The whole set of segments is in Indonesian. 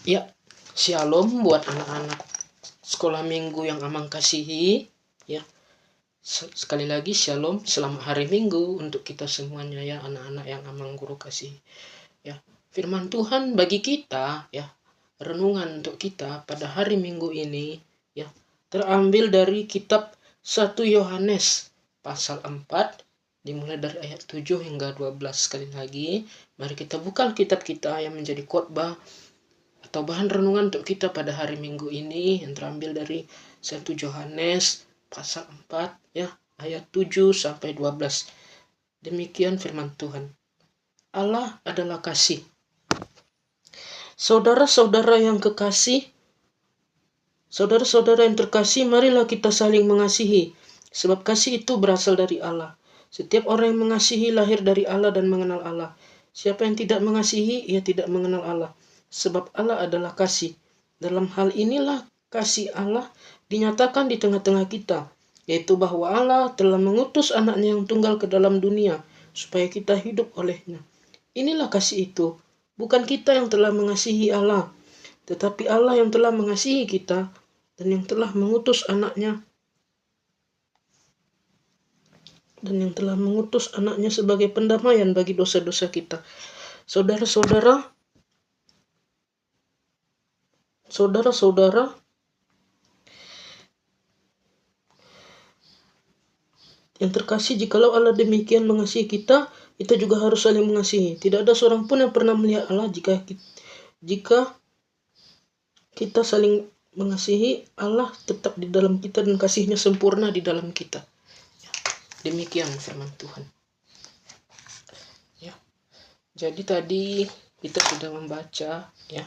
Ya, shalom buat anak-anak sekolah minggu yang Amang kasihi. Ya, sekali lagi shalom, selamat hari Minggu untuk kita semuanya ya, anak-anak yang Amang guru kasihi. Ya, firman Tuhan bagi kita ya, renungan untuk kita pada hari Minggu ini ya, terambil dari kitab 1 Yohanes pasal 4 dimulai dari ayat 7 hingga 12. Sekali lagi, mari kita buka kitab kita yang menjadi khotbah atau bahan renungan untuk kita pada hari Minggu ini yang terambil dari 1 Yohanes pasal 4 ya, ayat 7 sampai 12. Demikian firman Tuhan. Allah adalah kasih. Saudara-saudara yang kekasih, saudara-saudara yang terkasih, marilah kita saling mengasihi, sebab kasih itu berasal dari Allah. Setiap orang yang mengasihi lahir dari Allah dan mengenal Allah. Siapa yang tidak mengasihi, ia tidak mengenal Allah, sebab Allah adalah kasih. Dalam hal inilah kasih Allah dinyatakan di tengah-tengah kita, yaitu bahwa Allah telah mengutus anaknya yang tunggal ke dalam dunia, supaya kita hidup olehnya. Inilah kasih itu, bukan kita yang telah mengasihi Allah, tetapi Allah yang telah mengasihi kita dan yang telah mengutus anaknya sebagai pendamaian bagi dosa-dosa kita. Saudara-saudara yang terkasih, jikalau Allah demikian mengasihi kita, kita juga harus saling mengasihi. Tidak ada seorang pun yang pernah melihat Allah jika kita saling mengasihi. Allah tetap di dalam kita dan kasihnya sempurna di dalam kita. Demikian firman Tuhan. Ya. Jadi tadi kita sudah membaca ya,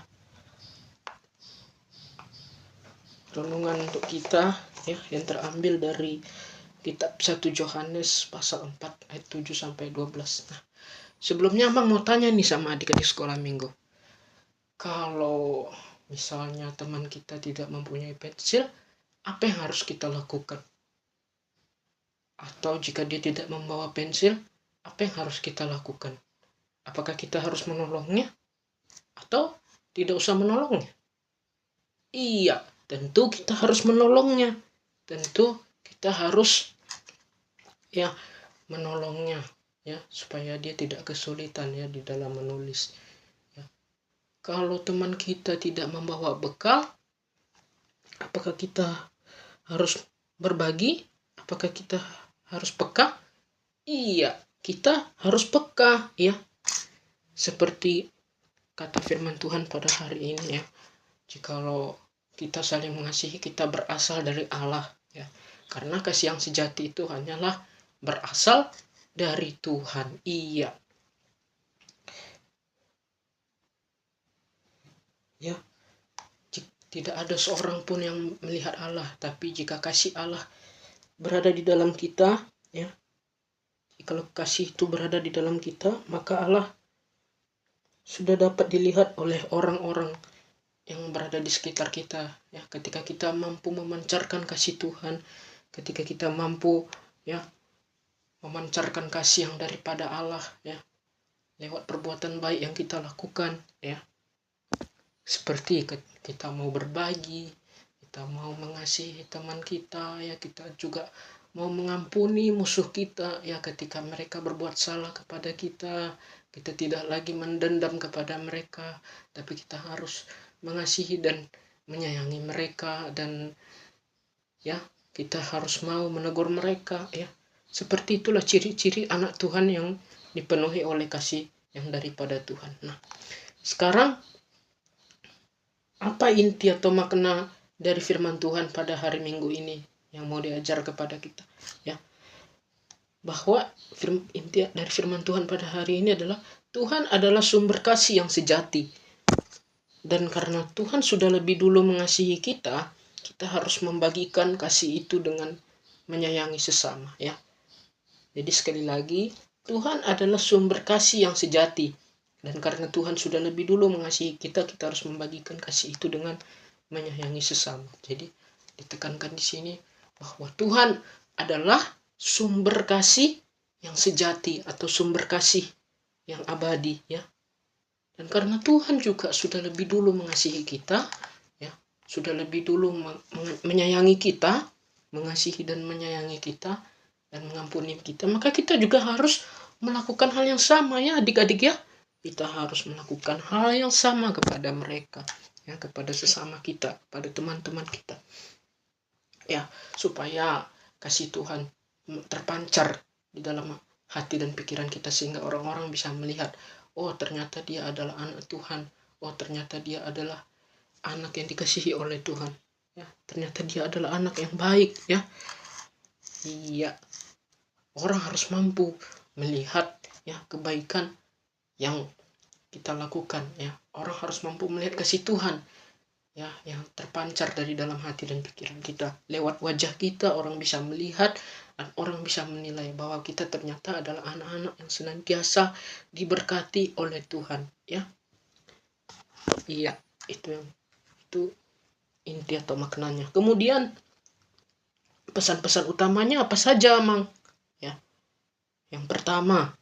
renungan untuk kita ya, yang terambil dari kitab 1 Yohanes pasal 4 ayat 7 sampai 12. Nah, sebelumnya Abang mau tanya nih sama adik-adik sekolah minggu. Kalau misalnya teman kita tidak mempunyai pensil, apa yang harus kita lakukan? Atau jika dia tidak membawa pensil, apa yang harus kita lakukan? Apakah kita harus menolongnya? Atau tidak usah menolongnya? Iya, tentu kita harus menolongnya. Tentu kita harus ya menolongnya ya, supaya dia tidak kesulitan ya di dalam menulis ya. Kalau teman kita tidak membawa bekal, apakah kita harus berbagi? Apakah kita harus peka? Iya, kita harus peka ya. Seperti kata firman Tuhan pada hari ini ya, jikalau kita saling mengasihi, kita berasal dari Allah ya. Karena kasih yang sejati itu hanyalah berasal dari Tuhan. Iya. Ya. Tidak ada seorang pun yang melihat Allah, tapi jika kasih Allah berada di dalam kita ya, kalau kasih itu berada di dalam kita, maka Allah sudah dapat dilihat oleh orang-orang yang berada di sekitar kita ya. Ketika kita mampu memancarkan kasih Tuhan, ketika kita mampu ya memancarkan kasih yang daripada Allah ya, lewat perbuatan baik yang kita lakukan ya, seperti kita mau berbagi, kita mau mengasihi teman kita ya, kita juga mau mengampuni musuh kita ya, ketika mereka berbuat salah kepada kita, kita tidak lagi mendendam kepada mereka, tapi kita harus mengasihi dan menyayangi mereka, dan ya kita harus mau menegur mereka ya. Seperti itulah ciri-ciri anak Tuhan yang dipenuhi oleh kasih yang daripada Tuhan. Nah, sekarang apa inti atau makna dari firman Tuhan pada hari Minggu ini yang mau diajar kepada kita ya? Bahwa inti dari firman Tuhan pada hari ini adalah Tuhan adalah sumber kasih yang sejati. Dan karena Tuhan sudah lebih dulu mengasihi kita, kita harus membagikan kasih itu dengan menyayangi sesama ya. Jadi sekali lagi, Tuhan adalah sumber kasih yang sejati. Dan karena Tuhan sudah lebih dulu mengasihi kita, kita harus membagikan kasih itu dengan menyayangi sesama. Jadi ditekankan di sini bahwa Tuhan adalah sumber kasih yang sejati atau sumber kasih yang abadi ya. Dan karena Tuhan juga sudah lebih dulu mengasihi kita, ya, sudah lebih dulu menyayangi kita, mengasihi dan menyayangi kita dan mengampuni kita, maka kita juga harus melakukan hal yang sama, ya adik-adik, ya. Kita harus melakukan hal yang sama kepada mereka, ya, kepada sesama kita, kepada teman-teman kita, ya, supaya kasih Tuhan terpancar di dalam hati dan pikiran kita, sehingga orang-orang bisa melihat, oh ternyata dia adalah anak Tuhan, oh ternyata dia adalah anak yang dikasihi oleh Tuhan, ya, ternyata dia adalah anak yang baik, ya. Iya, orang harus mampu melihat, ya, kebaikan yang kita lakukan, ya. Orang harus mampu melihat kasih Tuhan, ya, yang terpancar dari dalam hati dan pikiran kita. Lewat wajah kita orang bisa melihat dan orang bisa menilai bahwa kita ternyata adalah anak-anak yang senantiasa diberkati oleh Tuhan, ya. Iya, itu inti atau maknanya. Kemudian pesan-pesan utamanya apa saja, Mang? Ya. Yang pertama,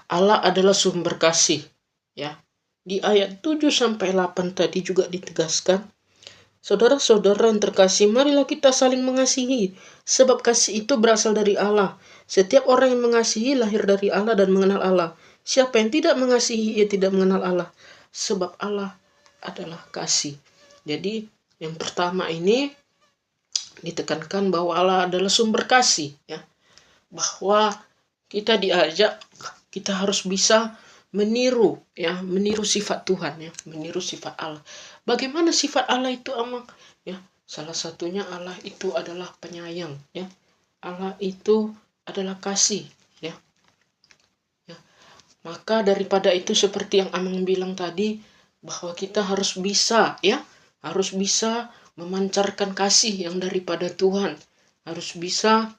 Allah adalah sumber kasih, ya. Di ayat 7-8 tadi juga ditegaskan, saudara-saudara yang terkasih, marilah kita saling mengasihi, sebab kasih itu berasal dari Allah. Setiap orang yang mengasihi lahir dari Allah dan mengenal Allah. Siapa yang tidak mengasihi, ia tidak mengenal Allah, sebab Allah adalah kasih. Jadi yang pertama ini ditekankan bahwa Allah adalah sumber kasih, ya. Bahwa kita diajak, kita harus bisa meniru, ya, meniru sifat Tuhan, ya, meniru sifat Allah. Bagaimana sifat Allah itu, Amang? Ya, salah satunya Allah itu adalah penyayang, ya. Allah itu adalah kasih, ya. Ya. Maka daripada itu, seperti yang Amang bilang tadi, bahwa kita harus bisa, ya, harus bisa memancarkan kasih yang daripada Tuhan, harus bisa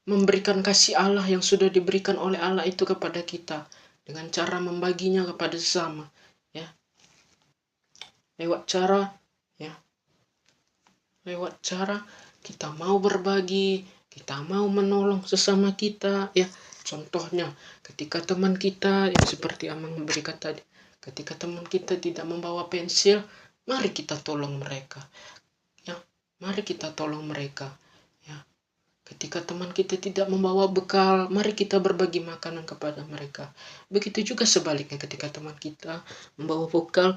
memberikan kasih Allah yang sudah diberikan oleh Allah itu kepada kita dengan cara membaginya kepada sesama, ya. Lewat cara kita mau berbagi, kita mau menolong sesama kita, ya. Contohnya ketika teman kita, yang seperti Amang memberikan tadi, ketika teman kita tidak membawa pensil, mari kita tolong mereka, ya. Mari kita tolong mereka. Ketika teman kita tidak membawa bekal, mari kita berbagi makanan kepada mereka. Begitu juga sebaliknya, ketika teman kita membawa bekal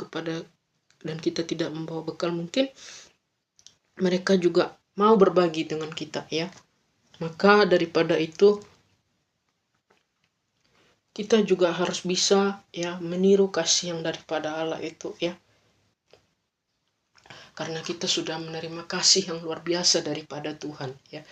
dan kita tidak membawa bekal, mungkin mereka juga mau berbagi dengan kita, ya. Maka daripada itu, kita juga harus bisa, ya, meniru kasih yang daripada Allah itu, ya. Karena kita sudah menerima kasih yang luar biasa daripada Tuhan, ya.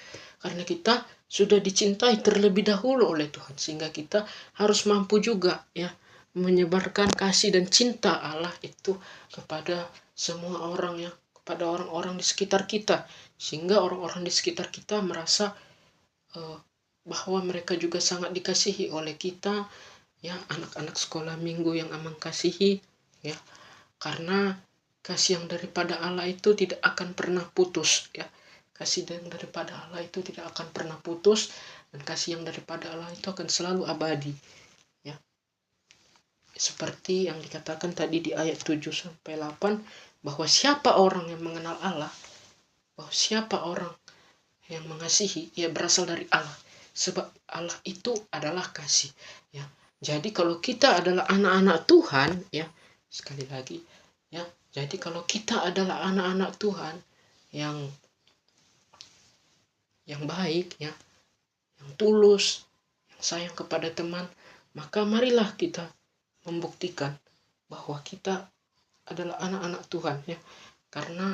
Karena kita sudah dicintai terlebih dahulu oleh Tuhan, sehingga kita harus mampu juga, ya, menyebarkan kasih dan cinta Allah itu kepada semua orang, ya, kepada orang-orang di sekitar kita, sehingga orang-orang di sekitar kita merasa bahwa mereka juga sangat dikasihi oleh kita, ya. Anak-anak sekolah minggu yang Amang kasihi, ya, karena kasih yang daripada Allah itu tidak akan pernah putus, ya. Kasih yang daripada Allah itu tidak akan pernah putus, dan kasih yang daripada Allah itu akan selalu abadi, ya. Seperti yang dikatakan tadi di ayat 7-8, bahwa siapa orang yang mengenal Allah, bahwa siapa orang yang mengasihi, ia berasal dari Allah, sebab Allah itu adalah kasih, ya. Jadi kalau kita adalah anak-anak Tuhan, ya, sekali lagi, ya, jadi kalau kita adalah anak-anak Tuhan yang baik, ya, yang tulus, yang sayang kepada teman, maka marilah kita membuktikan bahwa kita adalah anak-anak Tuhan, ya. Karena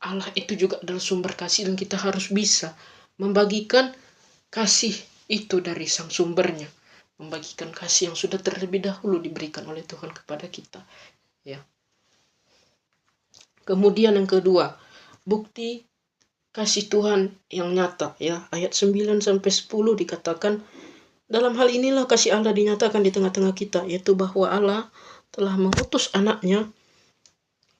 Allah itu juga adalah sumber kasih, dan kita harus bisa membagikan kasih itu dari sang sumbernya, membagikan kasih yang sudah terlebih dahulu diberikan oleh Tuhan kepada kita, ya. Kemudian yang kedua, bukti kasih Tuhan yang nyata, ya. Ayat 9-10 dikatakan, dalam hal inilah kasih Allah dinyatakan di tengah-tengah kita, yaitu bahwa Allah telah mengutus anaknya,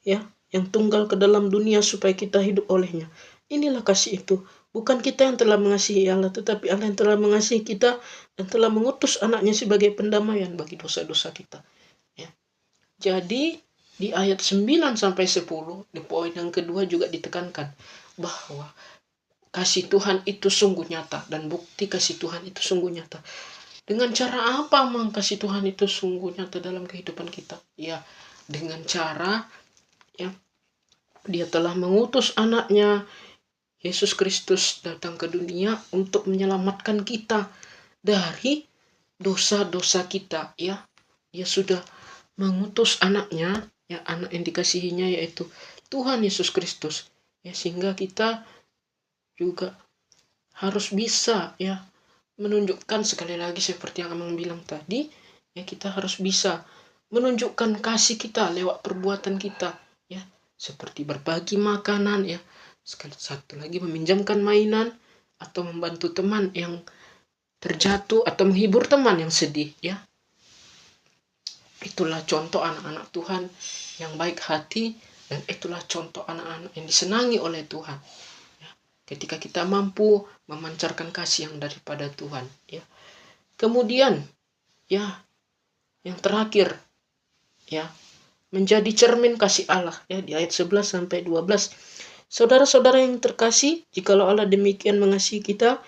ya, yang tunggal ke dalam dunia supaya kita hidup olehnya. Inilah kasih itu, Bukan kita yang telah mengasihi Allah, tetapi Allah yang telah mengasihi kita dan telah mengutus anaknya sebagai pendamaian bagi dosa-dosa kita. Ya. Jadi di ayat 9 sampai 10, di poin yang kedua juga ditekankan bahwa kasih Tuhan itu sungguh nyata, dan bukti kasih Tuhan itu sungguh nyata. Dengan cara apa kasih Tuhan itu sungguh nyata dalam kehidupan kita? Ya, dengan cara ya Dia telah mengutus anaknya Yesus Kristus datang ke dunia untuk menyelamatkan kita dari dosa-dosa kita. Ya, Dia sudah mengutus anaknya, ya, anak yang dikasihinya yaitu Tuhan Yesus Kristus, ya, sehingga kita juga harus bisa ya menunjukkan, sekali lagi seperti yang Amang bilang tadi, ya, kita harus bisa menunjukkan kasih kita lewat perbuatan kita, ya, seperti berbagi makanan, ya, satu lagi meminjamkan mainan atau membantu teman yang terjatuh atau menghibur teman yang sedih, ya. Itulah contoh anak-anak Tuhan yang baik hati, dan itulah contoh anak-anak yang disenangi oleh Tuhan. Ya, ketika kita mampu memancarkan kasih yang daripada Tuhan, ya. Kemudian, ya, yang terakhir, ya, menjadi cermin kasih Allah, ya, di ayat 11 sampai 12. Saudara-saudara yang terkasih, jikalau Allah demikian mengasihi kita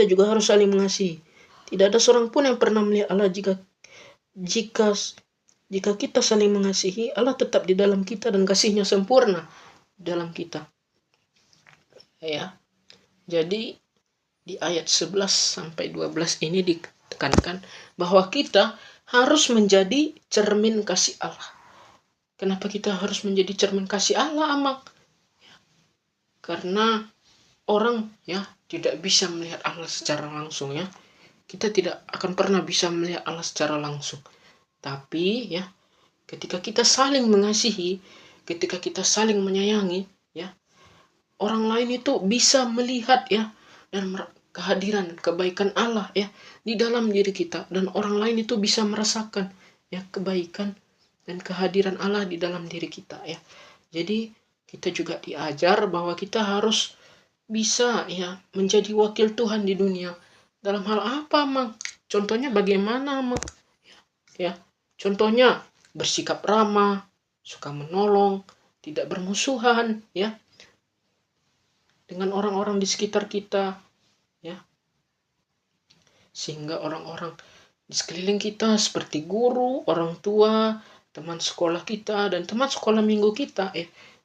juga harus saling mengasihi. Tidak ada seorang pun yang pernah melihat Allah. Jika kita saling mengasihi, Allah tetap di dalam kita dan kasihnya sempurna dalam kita. Ya. Jadi di ayat 11 sampai 12 ini ditekankan bahwa kita harus menjadi cermin kasih Allah. Kenapa kita harus menjadi cermin kasih Allah, Amang? Ya, karena orang ya tidak bisa melihat Allah secara langsung, ya. Kita tidak akan pernah bisa melihat Allah secara langsung. Tapi ya, ketika kita saling mengasihi, ketika kita saling menyayangi, ya, orang lain itu bisa melihat, ya, dan kehadiran kebaikan Allah, ya, di dalam diri kita, dan orang lain itu bisa merasakan, ya, kebaikan dan kehadiran Allah di dalam diri kita, ya. Jadi kita juga diajar bahwa kita harus bisa, ya, menjadi wakil Tuhan di dunia. Dalam hal apa, Mang? Contohnya bagaimana, Mang? Ya, contohnya bersikap ramah, suka menolong, tidak bermusuhan, ya, dengan orang-orang di sekitar kita, ya, sehingga orang-orang di sekeliling kita seperti guru, orang tua, teman sekolah kita, dan teman sekolah minggu kita,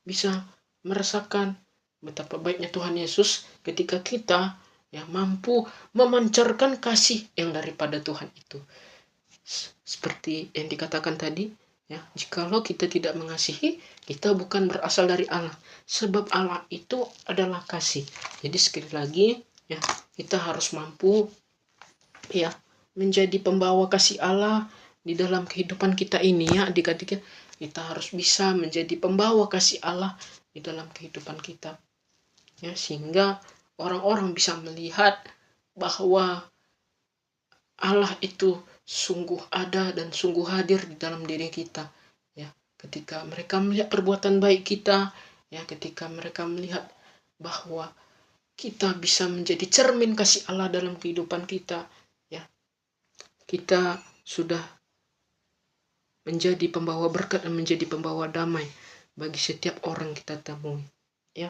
bisa merasakan betapa baiknya Tuhan Yesus ketika kita, ya, mampu memancarkan kasih yang daripada Tuhan itu. Seperti yang dikatakan tadi, ya, jikalau kita tidak mengasihi, kita bukan berasal dari Allah, sebab Allah itu adalah kasih. Jadi sekali lagi, ya, kita harus mampu, ya, menjadi pembawa kasih Allah di dalam kehidupan kita ini, ya, adik-adik. Kita harus bisa menjadi pembawa kasih Allah di dalam kehidupan kita, ya, sehingga orang-orang bisa melihat bahwa Allah itu sungguh ada dan sungguh hadir di dalam diri kita, ya. Ketika mereka melihat perbuatan baik kita, ya, ketika mereka melihat bahwa kita bisa menjadi cermin kasih Allah dalam kehidupan kita, ya, kita sudah menjadi pembawa berkat dan menjadi pembawa damai bagi setiap orang kita temui, ya.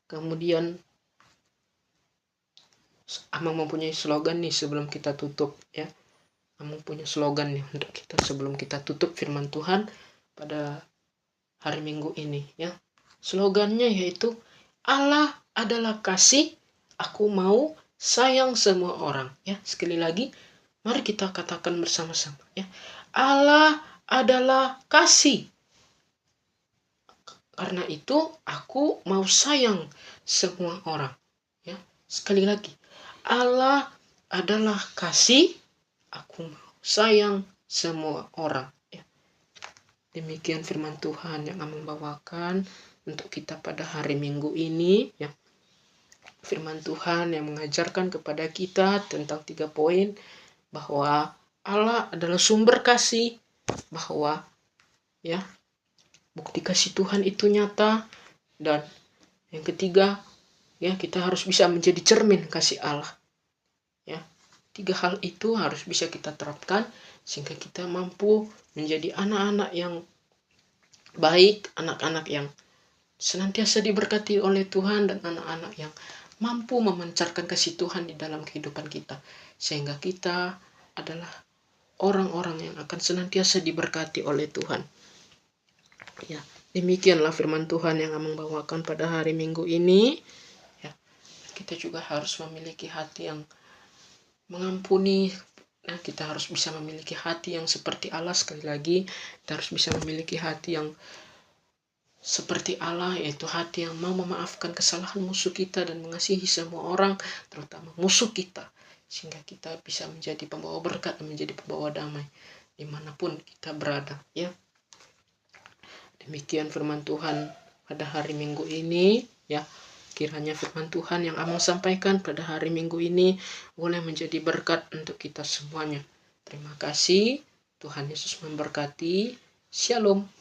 Kemudian Amang mempunyai slogan nih sebelum kita tutup, ya. Amang punya slogan nih untuk kita sebelum kita tutup firman Tuhan pada hari Minggu ini, ya. Slogannya yaitu Allah adalah kasih, aku mau sayang semua orang, ya. Sekali lagi, mari kita katakan bersama-sama, ya. Allah adalah kasih. Karena itu aku mau sayang semua orang, ya. Sekali lagi, Allah adalah kasih, aku mau sayang semua orang, ya. Demikian firman Tuhan yang Amang bawakan untuk kita pada hari Minggu ini, ya. Firman Tuhan yang mengajarkan kepada kita tentang 3 poin, bahwa Allah adalah sumber kasih, bahwa, ya, bukti kasih Tuhan itu nyata, dan yang ketiga, Ya, kita harus bisa menjadi cermin kasih Allah. Ya, 3 hal itu harus bisa kita terapkan sehingga kita mampu menjadi anak-anak yang baik, anak-anak yang senantiasa diberkati oleh Tuhan, dan anak-anak yang mampu memancarkan kasih Tuhan di dalam kehidupan kita, sehingga kita adalah orang-orang yang akan senantiasa diberkati oleh Tuhan. Ya, demikianlah firman Tuhan yang Amang bawakan pada hari Minggu ini. Ya, kita juga harus memiliki hati yang mengampuni. Nah, kita harus bisa memiliki hati yang seperti Allah. Sekali lagi, kita harus bisa memiliki hati yang seperti Allah, yaitu hati yang mau memaafkan kesalahan musuh kita dan mengasihi semua orang, terutama musuh kita, sehingga kita bisa menjadi pembawa berkat dan menjadi pembawa damai dimanapun kita berada. Ya, demikian firman Tuhan pada hari Minggu ini. Ya, kiranya firman Tuhan yang Amang sampaikan pada hari Minggu ini boleh menjadi berkat untuk kita semuanya. Terima kasih. Tuhan Yesus memberkati. Shalom.